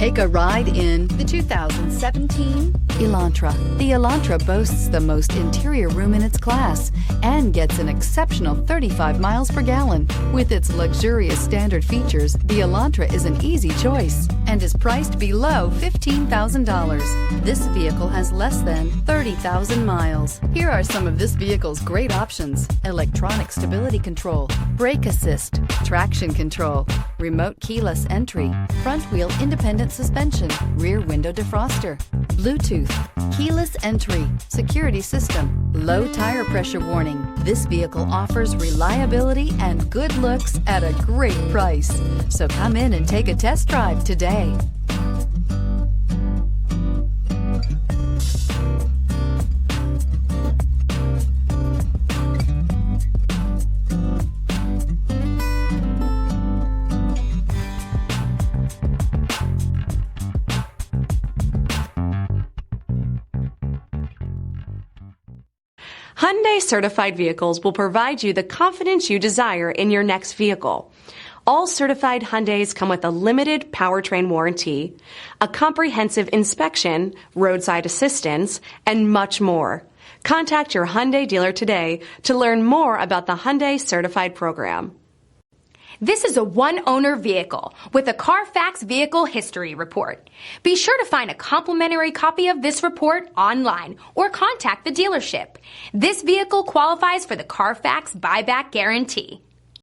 Take a ride in the 2017 Elantra. The Elantra boasts the most interior room in its class and gets an exceptional 35 miles per gallon. With its luxurious standard features, the Elantra is an easy choice and is priced below $15,000. This vehicle has less than 30,000 miles. Here are some of this vehicle's great options: electronic stability control, brake assist, traction control, remote keyless entry, front wheel independent suspension, rear window defroster, Bluetooth, keyless entry, security system, low tire pressure warning. This vehicle offers reliability and good looks at a great price. So come in and take a test drive today. Hyundai Certified vehicles will provide you the confidence you desire in your next vehicle. All certified Hyundais come with a limited powertrain warranty, a comprehensive inspection, roadside assistance, and much more. Contact your Hyundai dealer today to learn more about the Hyundai Certified program. This is a one-owner vehicle with a CARFAX Vehicle History Report. Be sure to find a complimentary copy of this report online or contact the dealership. This vehicle qualifies for the CARFAX Buyback Guarantee.